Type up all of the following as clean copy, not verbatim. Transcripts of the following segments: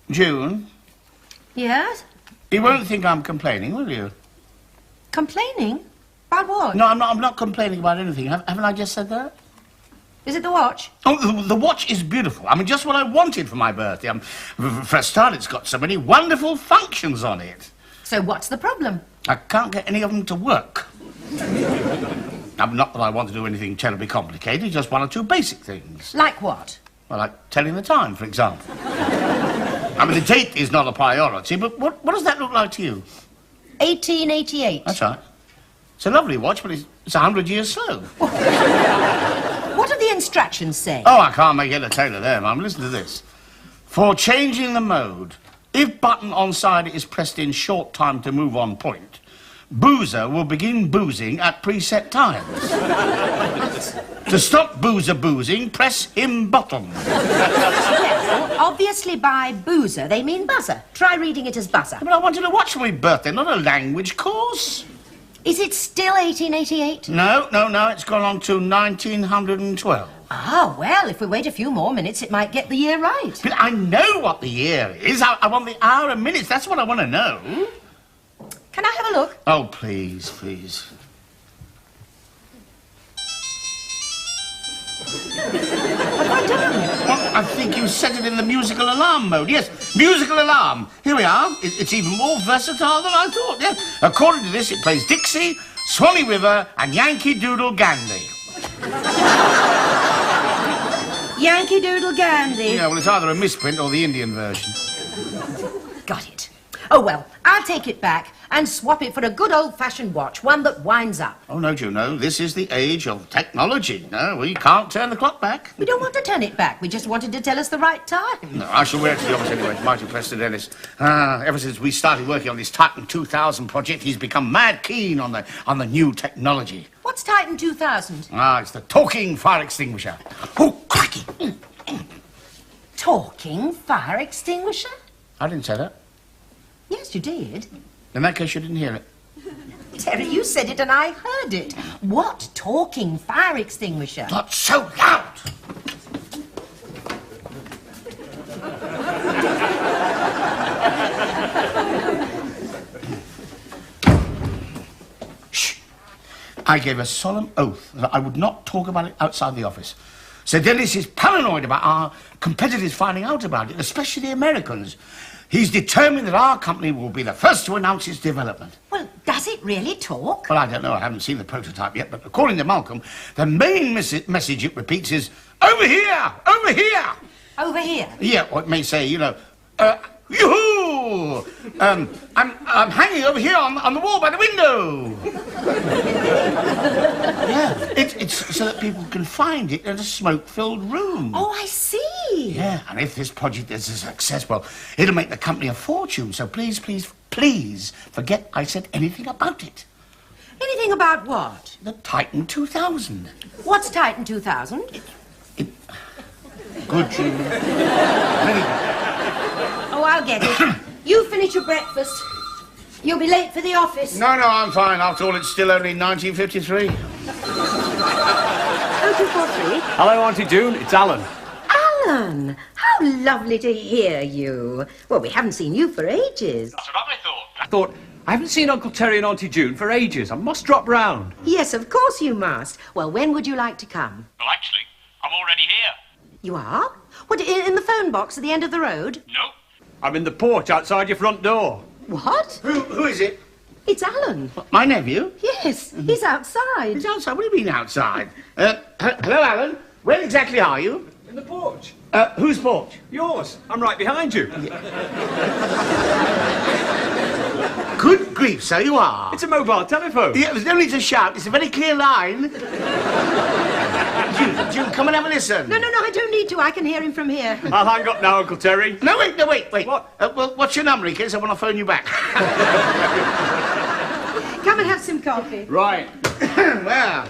June? Yes? You won't think I'm complaining, will you? Complaining? About what? No, I'm not complaining about anything. Haven't I just said that? Is it the watch? Oh, the watch is beautiful. I mean, just what I wanted for my birthday. For a start, it's got so many wonderful functions on it. So what's the problem? I can't get any of them to work. Not that I want to do anything terribly complicated, just one or two basic things. Like what? Well, like telling the time, for example. I mean, the date is not a priority, but what does that look like to you? 1888. That's right. It's a lovely watch, but it's 100 years slow. What do the instructions say? Oh, I can't make head or tail of them. Listen to this. For changing the mode, if button on side is pressed in short time to move on point, boozer will begin boozing at preset times. To stop boozer boozing, press him button. Well, obviously by boozer, they mean buzzer. Try reading it as buzzer. But I wanted to watch for my birthday, not a language course. Is it still 1888? No, it's gone on to 1912. Ah, well, if we wait a few more minutes, it might get the year right. But I know what the year is. I want the hour and minutes. That's what I want to know. Can I have a look? Oh, please, please. What have I done? Well, I think you set it in the musical alarm mode. Yes, musical alarm. Here we are. It's even more versatile than I thought. Yeah. According to this, it plays Dixie, Swanee River, and Yankee Doodle Dandy. Yankee Doodle Dandy. Yeah, well, it's either a misprint or the Indian version. Got it. Oh, well, I'll take it back and swap it for a good old-fashioned watch, one that winds up. Oh, no, Juno, this is the age of technology. No, we can't turn the clock back. We don't want to turn it back. We just wanted to tell us the right time. No, I shall wear it to the office anyway. It's mighty impressed to Dennis. Ever since we started working on this Titan 2000 project, he's become mad keen on the new technology. What's Titan 2000? It's the talking fire extinguisher. Oh, cracky! Talking fire extinguisher? I didn't say that. Yes, you did. In that case, you didn't hear it. Terry, you said it and I heard it. What talking fire extinguisher? Not so loud! Shh! I gave a solemn oath that I would not talk about it outside the office. Sir Dennis is paranoid about our competitors finding out about it, especially the Americans. He's determined that our company will be the first to announce its development. Well, does it really talk? Well, I don't know. I haven't seen the prototype yet, but according to Malcolm, the main message it repeats is, over here! Over here! Over here? Yeah, or it may say, yoo-hoo! I'm hanging over here on the wall by the window. Yeah, it's so that people can find it in a smoke-filled room. Oh, I see. Yeah, and if this project is a success, well, it'll make the company a fortune. So please, please, please forget I said anything about it. Anything about what? The Titan 2000. What's Titan 2000? Good, June. Very good. Oh, I'll get it. You finish your breakfast. You'll be late for the office. No, I'm fine. After all, it's still only 1953. 0243? Hello, Auntie June. It's Alan. Alan, how lovely to hear you. Well, we haven't seen you for ages. That's what I thought. I thought, I haven't seen Uncle Terry and Auntie June for ages. I must drop round. Yes, of course you must. Well, when would you like to come? Well, actually, I'm already here. You are? What, in the phone box at the end of the road? No. I'm in the porch outside your front door. What? Who is it? It's Alan. My nephew? Yes, he's outside. He's outside? What do you mean outside? Hello, Alan. Where exactly are you? In the porch. Whose porch? Yours. I'm right behind you. Good grief, so you are. It's a mobile telephone. Yeah, there's no need to shout. It's a very clear line. June, come and have a listen. No, I don't need to. I can hear him from here. I'll hang up now, Uncle Terry. No, wait. What? Well, what's your number in case I want to phone you back? Come and have some coffee. Right. Well,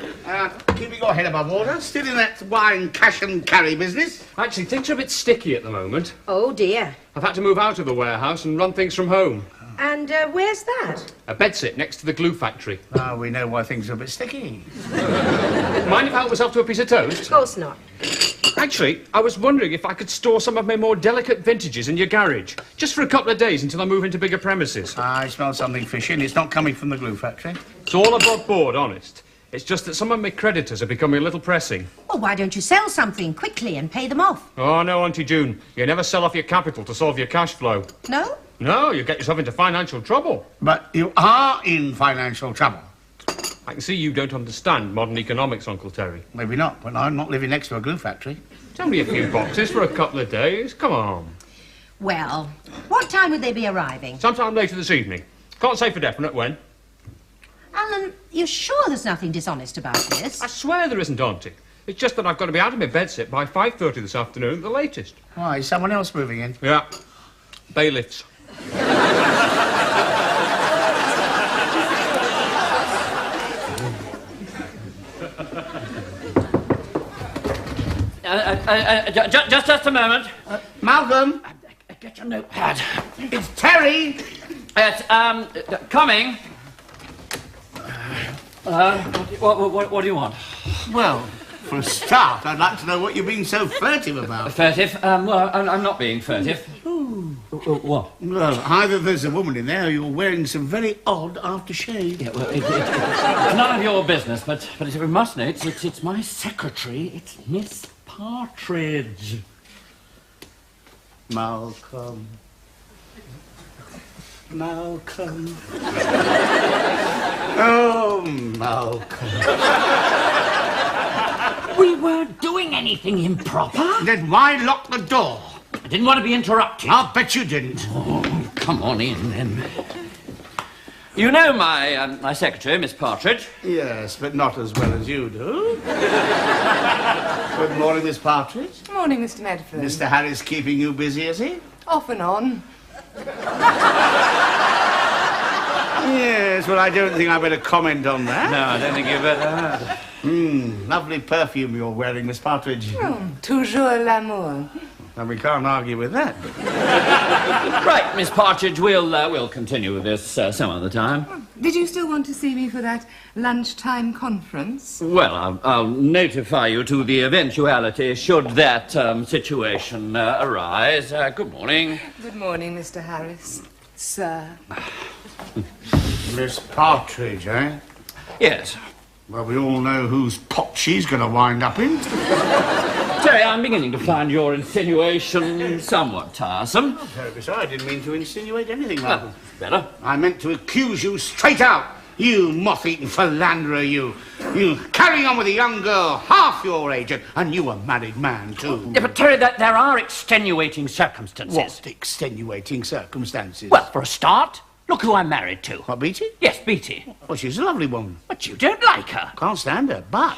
keeping your head above water, still in that wine cash and carry business. Actually, things are a bit sticky at the moment. Oh, dear. I've had to move out of the warehouse and run things from home. And where's that? A bedsit next to the glue factory. We know why things are a bit sticky. Mind if I help myself to a piece of toast? Of course not. Actually, I was wondering if I could store some of my more delicate vintages in your garage, just for a couple of days until I move into bigger premises. I smell something fishy, and it's not coming from the glue factory. It's all above board, honest. It's just that some of my creditors are becoming a little pressing. Well, why don't you sell something quickly and pay them off? Oh, no, Auntie June. You never sell off your capital to solve your cash flow. No? No, you get yourself into financial trouble. But you are in financial trouble. I can see you don't understand modern economics, Uncle Terry. Maybe not, but I'm not living next to a glue factory. It's only a few boxes for a couple of days. Come on. Well, what time would they be arriving? Sometime later this evening. Can't say for definite when. Alan, you're sure there's nothing dishonest about this? I swear there isn't, Auntie. It's just that I've got to be out of my bedsit by 5:30 this afternoon at the latest. Why, is someone else moving in? Yeah. Bailiffs. Just a moment. Malcolm, Get your notepad. it's Terry. It's, coming. What do you want? Well, for a start, I'd like to know what you're being so furtive about. Furtive? Well, I'm not being furtive. What? Well, either there's a woman in there or you're wearing some very odd aftershave. Yeah, well, it's none of your business, but if we must know, it's my secretary. It's Miss Partridge. Malcolm. Malcolm. Oh, Malcolm. We weren't doing anything improper. Then why lock the door? I didn't want to be interrupted. I'll bet you didn't. Oh, come on in, then. You know my secretary, Miss Partridge. Yes, but not as well as you do. Good morning, Miss Partridge. Good morning, Mr. Medford. Mr. Harris keeping you busy, is he? Off and on. Yes, well, I don't think I better comment on that. No, I don't think you better. Lovely perfume you're wearing, Miss Partridge. Toujours l'amour. And we can't argue with that. Right, Miss Partridge, we'll continue with this some other time. Did you still want to see me for that lunchtime conference? Well, I'll notify you to the eventuality should that situation arise. Good morning. Good morning, Mr. Harris. Sir. Miss Partridge, eh? Yes. Well, we all know whose pot she's going to wind up in. Terry, I'm beginning to find your insinuation somewhat tiresome. Besides, I didn't mean to insinuate anything, Malcolm. Better. I meant to accuse you straight out. You moth-eaten philanderer, you. You carrying on with a young girl half your age, and you a married man, too. Yeah, but Terry, there are extenuating circumstances. What extenuating circumstances? Well, for a start, look who I'm married to. What, Beatty? Yes, Beatty. Well, she's a lovely woman. But you don't like her. Can't stand her, but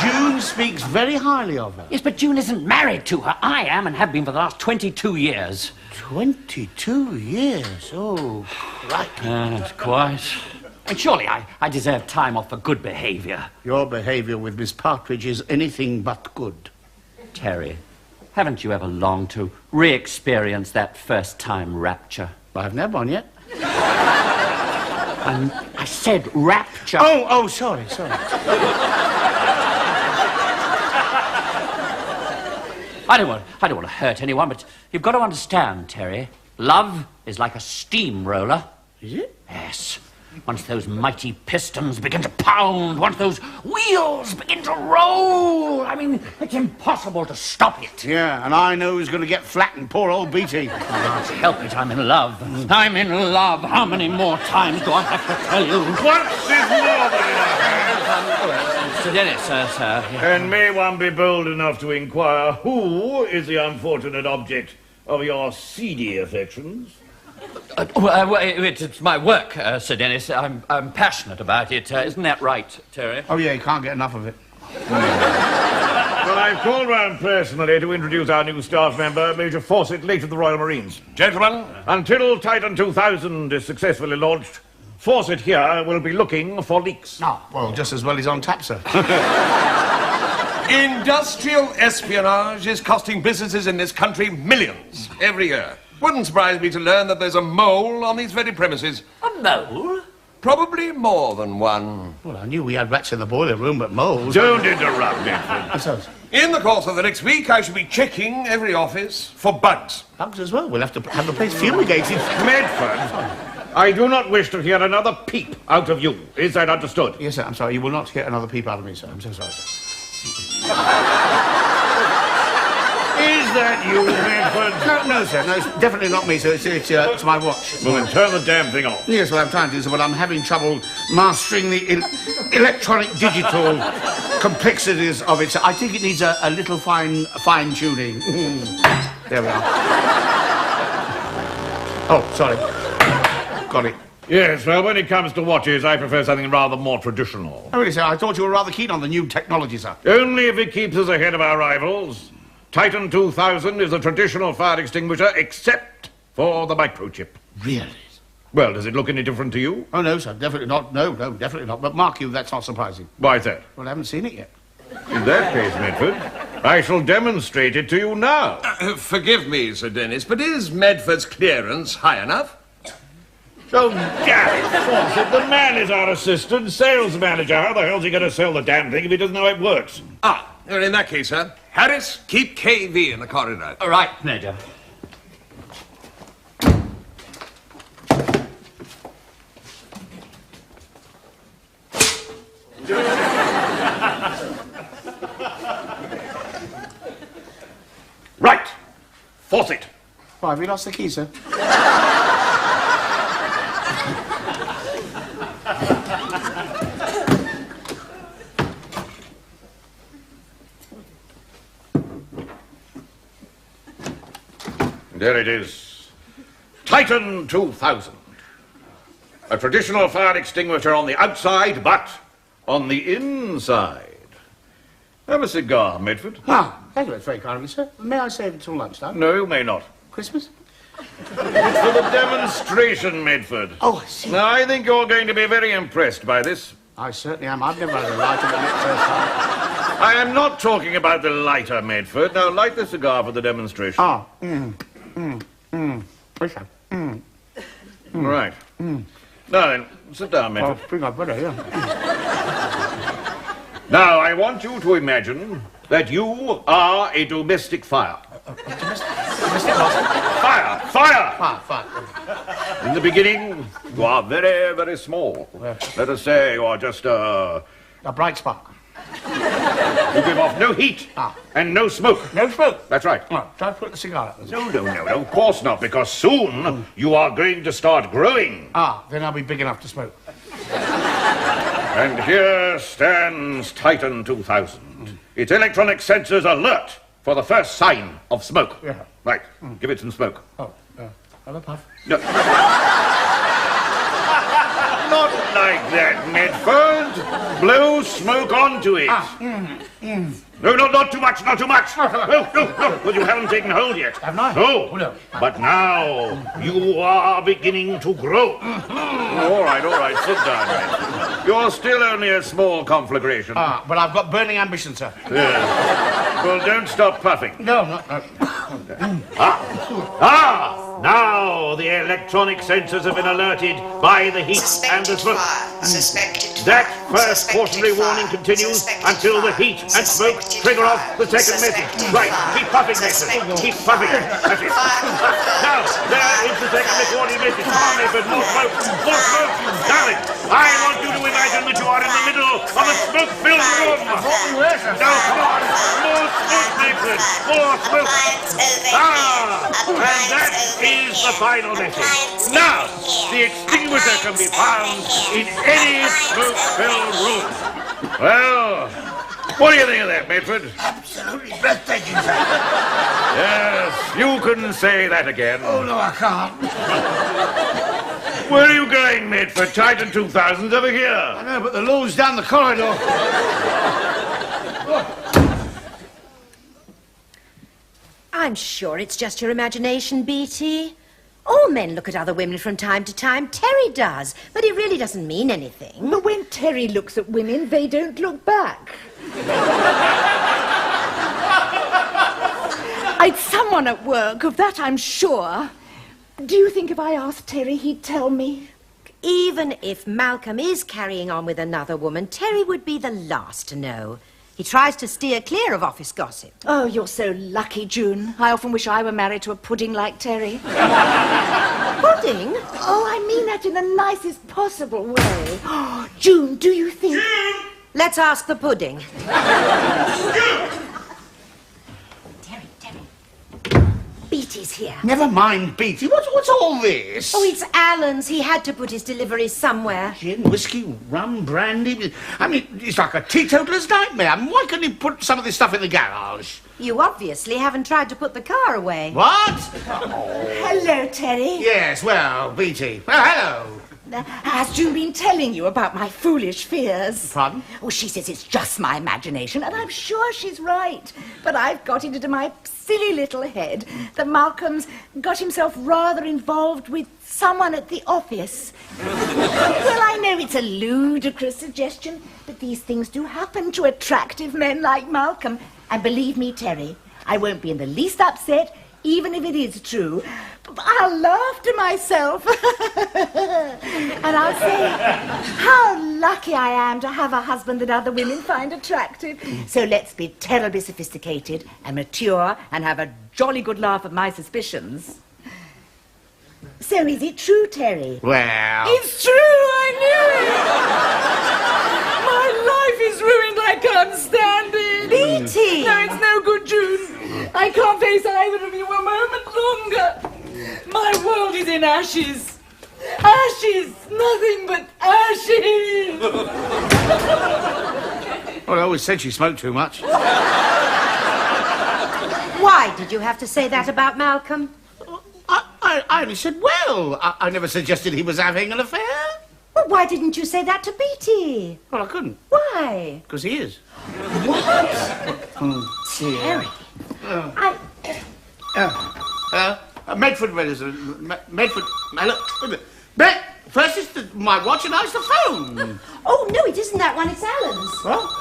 June speaks very highly of her. Yes, but June isn't married to her. I am and have been for the last 22 years. 22 years? Oh, crikey. Quite. And surely I deserve time off for good behaviour. Your behaviour with Miss Partridge is anything but good. Terry, haven't you ever longed to re-experience that first-time rapture? I haven't had one yet. I said rapture. Oh, sorry. I don't want to hurt anyone, but you've got to understand, Terry. Love is like a steamroller. Is it? Yes. Once those mighty pistons begin to pound, once those wheels begin to roll, I mean, it's impossible to stop it. Yeah, and I know who's going to get flattened, poor old Beatty. Can't help it, I'm in love. I'm in love. How many more times do I have to tell you? Once is more than enough. Sir Dennis, sir. And may one be bold enough to inquire who is the unfortunate object of your seedy affections? It's my work, Sir Dennis. I'm passionate about it. Isn't that right, Terry? Oh, yeah, you can't get enough of it. Well, I've called round personally to introduce our new staff member, Major Fawcett, late of the Royal Marines. Gentlemen, until Titan 2000 is successfully launched, Fawcett here will be looking for leaks. Oh, well, just as well he's on tap, sir. Industrial espionage is costing businesses in this country millions every year. Wouldn't surprise me to learn that there's a mole on these very premises. A mole? Probably more than one. Well, I knew we had rats in the boiler room, but moles... Don't interrupt, Medford. What's that? In the course of the next week, I shall be checking every office for bugs. Bugs as well. We'll have to have the place fumigated. Medford, I do not wish to hear another peep out of you. Is that understood? Yes, sir. I'm sorry. You will not get another peep out of me, sir. I'm so sorry, sir. Is that you, Medford? No, sir. No, it's definitely not me, sir. It's my watch. Well, then turn the damn thing off. Yes, well, I'm trying to, sir, but I'm having trouble mastering the electronic digital complexities of it. So I think it needs a little fine-tuning. There we are. Oh, sorry. Got it. Yes, well, when it comes to watches, I prefer something rather more traditional. Oh, really, sir? I thought you were rather keen on the new technology, sir. Only if it keeps us ahead of our rivals. Titan 2000 is a traditional fire extinguisher, except for the microchip. Really? Well, does it look any different to you? Oh, no, sir. Definitely not. No, definitely not. But mark you, that's not surprising. Why is that? Well, I haven't seen it yet. In that case, Medford, I shall demonstrate it to you now. Forgive me, Sir Dennis, but is Medford's clearance high enough? Oh, damn it, Fawcett, the man is our assistant sales manager. How the hell's he going to sell the damn thing if he doesn't know how it works? Ah, in that case, sir, Harris, keep KV in the corridor. All right, Major. Right. Fawcett. Why, have you lost the key, sir? There it is. Titan 2000. A traditional fire extinguisher on the outside, but on the inside. Have a cigar, Medford. Ah, thank you. That's very kind of you, sir. May I save it till lunchtime? No, you may not. Christmas? It's for the demonstration, Medford. Oh, I see. Now, I think you're going to be very impressed by this. I certainly am. I've never had a lighter than it first time. I am not talking about the lighter, Medford. Now, light the cigar for the demonstration. Ah, Yes, Right. Now then, sit down, I Medford. think I'd better, yeah. Now, I want you to imagine that you are a domestic fire. Fire! Fire! Fine. In the beginning, you are very, very small. Let us say you are just A bright spark. You give off no heat and no smoke. No smoke. That's right. Oh, try to put the cigar up. No, of course not, because soon you are going to start growing. Ah, then I'll be big enough to smoke. And here stands Titan 2000. Its electronic sensors alert for the first sign of smoke. Yeah. Right, give it some smoke. Oh, hello, Puff. No. Not like that, Medford. Blow smoke onto it. No, not too much, not too much. No, because you haven't taken hold yet. Haven't I? No. Oh, no. But now you are beginning to grow. All right, sit down, Medford. You're still only a small conflagration. Ah, but I've got burning ambition, sir. Yeah. Well, don't stop puffing. No. Now the electronic sensors have been alerted by the heat and the smoke. That first cautionary warning continues until the heat and smoke trigger off the second message. Right, keep puffing, Mason. Keep puffing. That's it. Now, there is the second recording message. Come on, Mason. More smoke. More smoke. Darling, I want you to imagine that you are in the middle of a smoke-filled room. No, come on. More smoke, Mason. More smoke. And that is the final message. Now, the extinguisher can be found in any smoke-filled room. Well, what do you think of that, Medford? Absolutely breathtaking, sir. Yes, you can say that again. Oh, no, I can't. Where are you going, Medford? Titan 2000's over here. I know, but the law's down the corridor. I'm sure it's just your imagination, Beatty. All men look at other women from time to time. Terry does, but it really doesn't mean anything. But when Terry looks at women, they don't look back. I'd someone at work, of that I'm sure. Do you think if I asked Terry, he'd tell me? Even if Malcolm is carrying on with another woman, Terry would be the last to know. He tries to steer clear of office gossip. Oh, you're so lucky, June. I often wish I were married to a pudding like Terry. Pudding? Oh, I mean that in the nicest possible way. Oh, June, do you think... June! Let's ask the pudding. Beatty's here. Never mind, Beatty. What's all this? Oh, it's Alan's. He had to put his deliveries somewhere. Gin, whiskey, rum, brandy. I mean, it's like a teetotaler's nightmare. I mean, why couldn't he put some of this stuff in the garage? You obviously haven't tried to put the car away. What? Hello, Terry. Yes, well, Beatty. Well, hello. Has June been telling you about my foolish fears? Pardon? Oh, she says it's just my imagination, and I'm sure she's right. But I've got it into my silly little head that Malcolm's got himself rather involved with someone at the office. Well, I know it's a ludicrous suggestion, but these things do happen to attractive men like Malcolm. And believe me, Terry, I won't be in the least upset, even if it is true. I'll laugh to myself. And I'll say how lucky I am to have a husband that other women find attractive. So let's be terribly sophisticated and mature and have a jolly good laugh at my suspicions. So is it true, Terry? Well... It's true, I knew it! My life is ruined, I can't stand it. Beatty! No, it's no good, June. I can't face either of you a moment longer. My world is in ashes. Ashes! Nothing but ashes! Well, I always said she smoked too much. Why did you have to say that about Malcolm? I only said, well, I never suggested he was having an affair. Well, why didn't you say that to Beatty? Well, I couldn't. Why? Because he is. Terry. Medford Medicine. Medford. Look. First it's my watch and now it's the phone. Oh, no, it isn't that one. It's Alan's. What?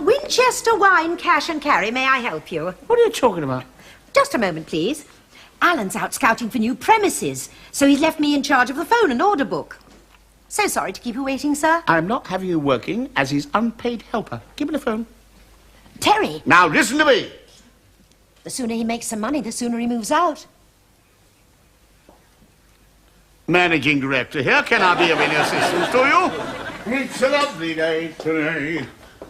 Winchester Wine, Cash and Carry. May I help you? What are you talking about? Just a moment, please. Alan's out scouting for new premises, so he's left me in charge of the phone and order book. So sorry to keep you waiting, sir. I'm not having you working as his unpaid helper. Give me the phone. Terry. Now listen to me. The sooner he makes some money, the sooner he moves out. Managing director here. Can I be of any assistance to you? It's a lovely day today.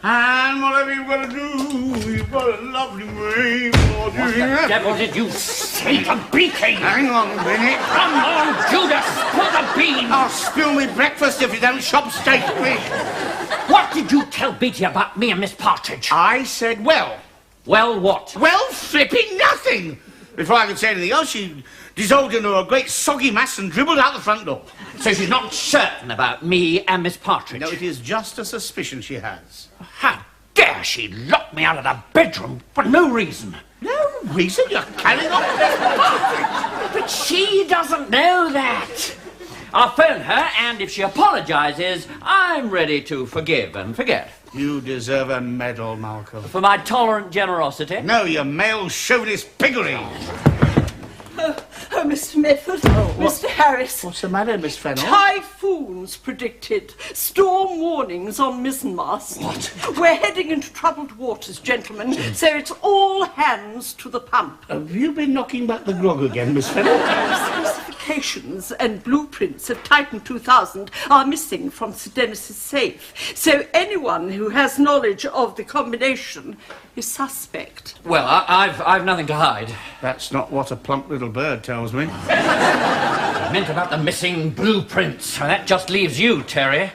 And whatever you've got to do, you've got a lovely way for doing What the devil did you say to Beatty? Hang on a minute. Come on, Judas, spill the beans! I'll spill me breakfast if you don't shop steak me. What did you tell Beatty about me and Miss Partridge? I said, well. Well, what? Well, flipping nothing. Before I could say anything else, she dissolved into a great soggy mass and dribbled out the front door. So she's not certain about me and Miss Partridge? No, it is just a suspicion she has. How dare she lock me out of the bedroom for no reason? No reason? You're carrying on with Miss Partridge. But she doesn't know that. I'll phone her, and if she apologizes, I'm ready to forgive and forget. You deserve a medal, Malcolm. For my tolerant generosity? No, you male chauvinist piggery. Oh, Mr. Medford, Mr. Harris. What's the matter, Miss Fennell? Typhoons predicted. Storm warnings on mizzenmast. What? We're heading into troubled waters, gentlemen, so it's all hands to the pump. Have you been knocking back the grog again, Miss Fennell? Specifications and blueprints of Titan 2000 are missing from Sir Dennis's safe, so anyone who has knowledge of the combination is suspect. Well, I've nothing to hide. That's not what a plump little bird tells me. I meant about the missing blueprints. That just leaves you, Terry.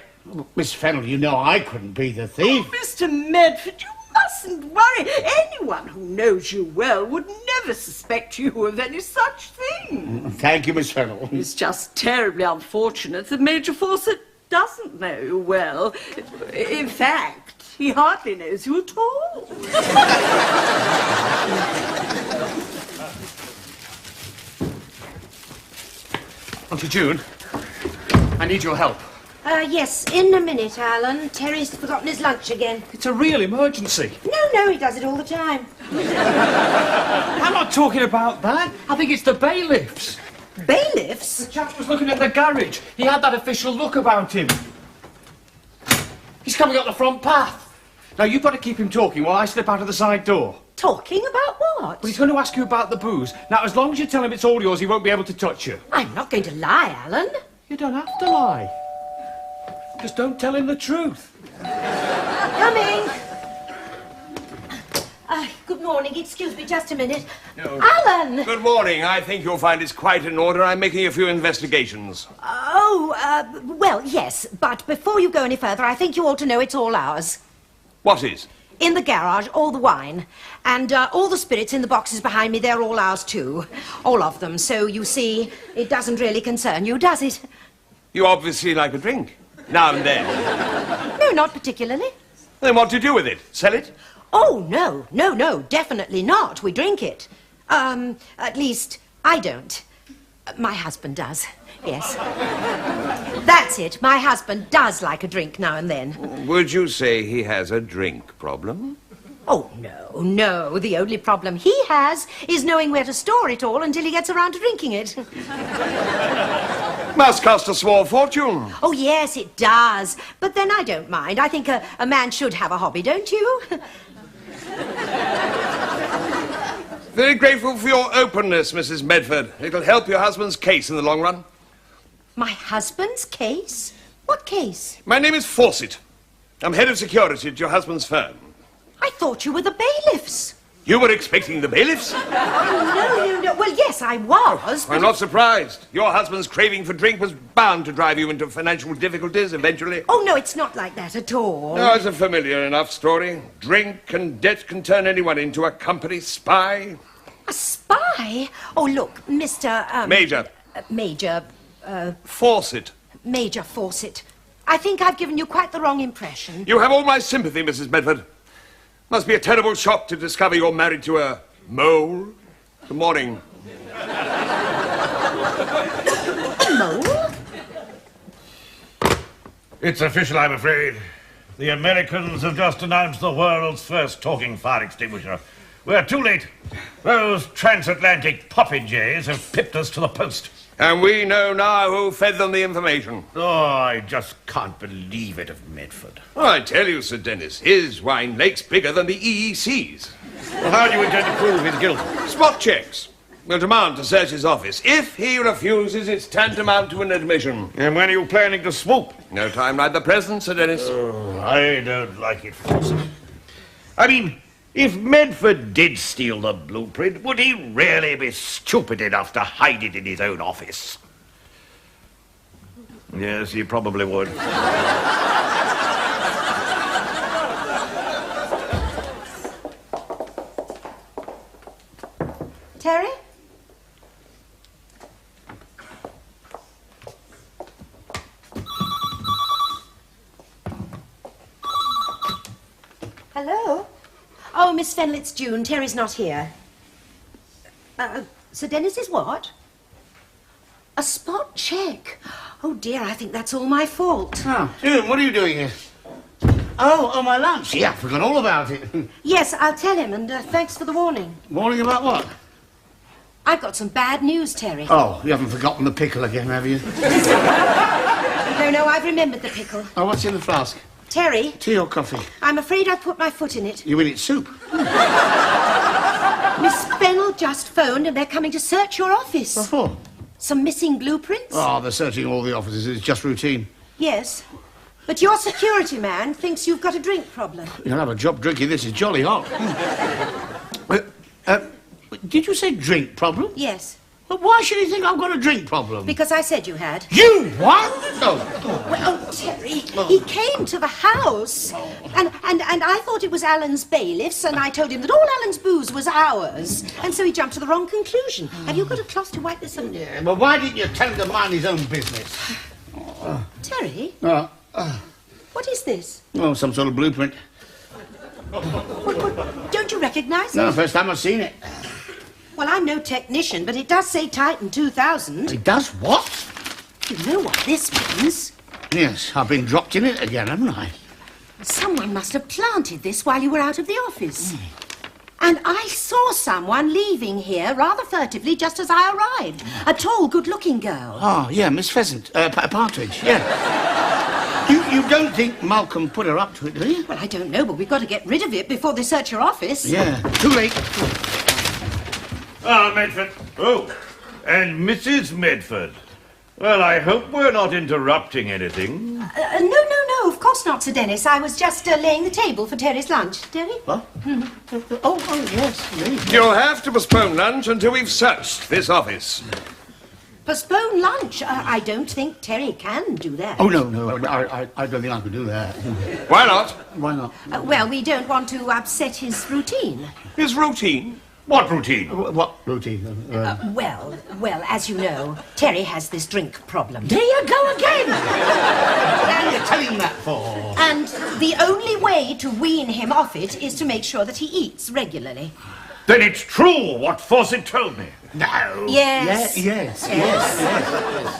Miss Fennell, you know I couldn't be the thief. Oh, Mr. Medford, you mustn't worry. Anyone who knows you well would never suspect you of any such thing. Thank you, Miss Fennell. It's just terribly unfortunate that Major Fawcett doesn't know you well. In fact, he hardly knows you at all. Auntie June, I need your help. Yes, in a minute, Alan. Terry's forgotten his lunch again. It's a real emergency. No, he does it all the time. I'm not talking about that. I think it's the bailiffs. Bailiffs? The chap was looking at the garage. He had that official look about him. He's coming up the front path. Now, you've got to keep him talking while I slip out of the side door. Talking about what? But he's going to ask you about the booze. Now, as long as you tell him it's all yours, he won't be able to touch you. I'm not going to lie, Alan. You don't have to lie. Just don't tell him the truth. Coming. Good morning. Excuse me just a minute. Alan! Good morning. I think you'll find it's quite in order. I'm making a few investigations. Well, yes, but before you go any further, I think you ought to know it's all ours. What is? In the garage, all the wine. And all the spirits in the boxes behind me, they're all ours too. All of them. So, you see, it doesn't really concern you, does it? You obviously like a drink. Now and then. No, not particularly. Then what do you do with it? Sell it? Oh, no, definitely not. We drink it. At least, I don't. My husband does, yes. That's it. My husband does like a drink now and then. Would you say he has a drink problem? Oh, no. The only problem he has is knowing where to store it all until he gets around to drinking it. Must cost a small fortune. Oh, yes, it does. But then I don't mind. I think a man should have a hobby, don't you? Very grateful for your openness, Mrs. Medford. It'll help your husband's case in the long run. My husband's case? What case? My name is Fawcett. I'm head of security at your husband's firm. I thought you were the bailiffs. You were expecting the bailiffs? Oh, no. Well, yes, I was. But I'm not surprised. Your husband's craving for drink was bound to drive you into financial difficulties eventually. Oh, no, it's not like that at all. No, it's a familiar enough story. Drink and debt can turn anyone into a company spy. A spy? Oh, look, Mr. Major. Major Fawcett. Major Fawcett. I think I've given you quite the wrong impression. You have all my sympathy, Mrs. Medford. Must be a terrible shock to discover you're married to a mole. Good morning. A mole? It's official, I'm afraid. The Americans have just announced the world's first talking fire extinguisher. We're too late. Those transatlantic popinjays have pipped us to the post. And we know now who fed them the information. Oh, I just can't believe it of Medford. Well, I tell you, Sir Dennis, his wine lake's bigger than the EEC's. Well, how do you intend to prove his guilt? Spot checks. We'll demand to search his office. If he refuses, it's tantamount to an admission. And when are you planning to swoop? No time like the present, Sir Dennis. Oh, I don't like it, Fawcett. I mean, if Medford did steal the blueprint, would he really be stupid enough to hide it in his own office? Yes, he probably would. Terry? Hello? Oh, Miss Fennell, it's June. Terry's not here. Sir Dennis is what? A spot check. Oh, dear, I think that's all my fault. Oh, June, what are you doing here? Oh, my lunch. Yeah, I forgot all about it. Yes, I'll tell him, and thanks for the warning. Warning about what? I've got some bad news, Terry. Oh, you haven't forgotten the pickle again, have you? No, I've remembered the pickle. Oh, what's in the flask? Terry? Tea or coffee? I'm afraid I put my foot in it. You mean it's soup? Miss Fennell just phoned and they're coming to search your office. What for? Some missing blueprints? Oh, they're searching all the offices. It's just routine. Yes. But your security man thinks you've got a drink problem. You'll have a job drinking this. It's jolly hot. Did you say drink problem? Yes. But why should he think I've got a drink problem? Because I said you had. You what? Well, Terry, he came to the house, and I thought it was Alan's bailiffs, and I told him that all Alan's booze was ours, and so he jumped to the wrong conclusion. Have you got a cloth to wipe this up? Yeah, but why didn't you tell him to mind his own business? Terry? What is this? Oh, some sort of blueprint. What, don't you recognise it? No, first time I've seen it. Well, I'm no technician, but it does say Titan 2000. It does what? You know what this means. Yes, I've been dropped in it again, haven't I? Someone must have planted this while you were out of the office. And I saw someone leaving here rather furtively just as I arrived. A tall, good-looking girl. Oh, yeah, Miss Pheasant. Partridge, yeah. You don't think Malcolm put her up to it, do you? Well, I don't know, but we've got to get rid of it before they search your office. Yeah, too late. Ah, Medford. Oh, and Mrs. Medford. Well, I hope we're not interrupting anything. No, of course not, Sir Dennis. I was just laying the table for Terry's lunch. Terry? What? Oh, yes, me. You'll have to postpone lunch until we've searched this office. Postpone lunch? I don't think Terry can do that. Oh, no, I don't think I could do that. Why not? Why not? Well, we don't want to upset his routine. His routine? What routine? What routine? Well, as you know, Terry has this drink problem. There you go again! What are you telling that for? And the only way to wean him off it is to make sure that he eats regularly. Then it's true what Fawcett told me. No. Yes. Yes.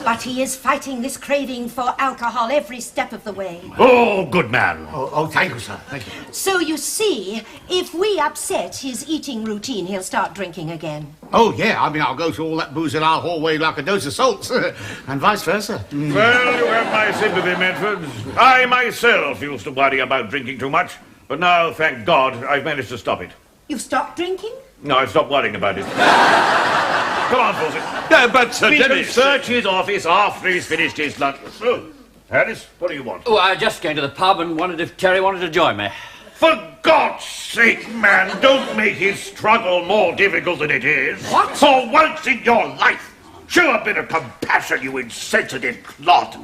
But he is fighting this craving for alcohol every step of the way. Oh, good man. Oh, thank you, sir. Thank you. So you see, if we upset his eating routine, he'll start drinking again. Oh, yeah, I mean, I'll go through all that booze in our hallway like a dose of salts, and vice versa. Well, you have my sympathy, Medford. I myself used to worry about drinking too much, but now, thank God, I've managed to stop it. You've stopped drinking? No, I've stopped worrying about it. Come on, Fawcett. No, but Sir We can Dennis... search his office after he's finished his lunch. Oh, Harris, what do you want? Oh, I was just going to the pub and wondered if Terry wanted to join me. For God's sake, man, don't make his struggle more difficult than it is. What? For once in your life, show a bit of compassion, you insensitive clod.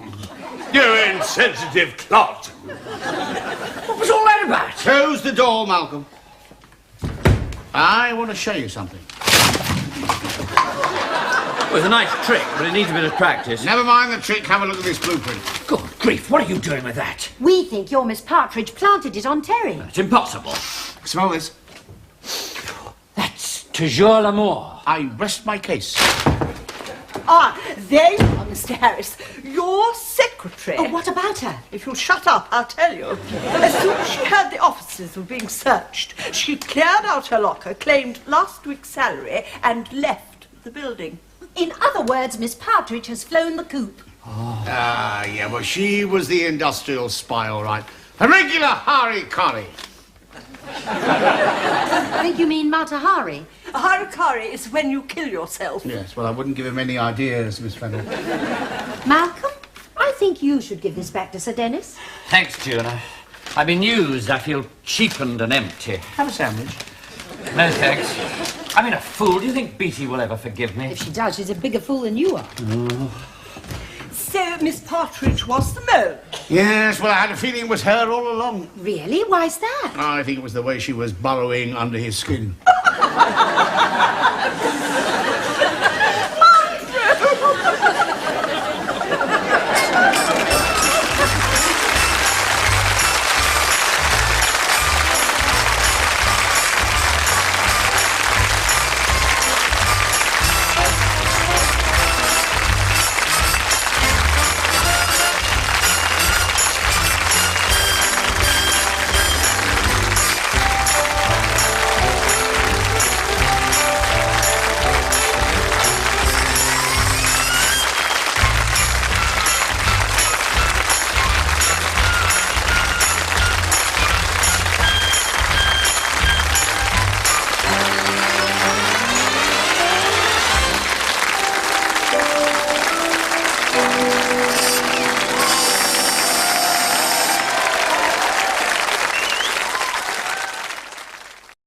You insensitive clod. What was all that about? Close the door, Malcolm. I want to show you something. It was a nice trick, but it needs a bit of practice. Never mind the trick, have a look at this blueprint. Good grief, what are you doing with that? We think your Miss Partridge planted it on Terry. It's impossible. Smell this. That's toujours l'amour. I rest my case. Ah, there you are, Mr. Harris. Your secretary. Oh, what about her? If you'll shut up, I'll tell you. As soon as she heard the offices were being searched, she cleared out her locker, claimed last week's salary, and left the building. In other words, Miss Partridge has flown the coop. Yeah, well, she was the industrial spy, all right. A regular harikari. I think you mean Mata Hari. A harikari is when you kill yourself. Yes, well, I wouldn't give him any ideas, Miss Fennell. Malcolm, I think you should give this back to Sir Dennis. Thanks, June. I've been used. I feel cheapened and empty. Have a sandwich. No, thanks. I've been a fool. Do you think Beattie will ever forgive me? If she does, she's a bigger fool than you are. So Miss Partridge was the mole. Yes, well, I had a feeling it was her all along. Really? Why's that? I think it was the way she was burrowing under his skin.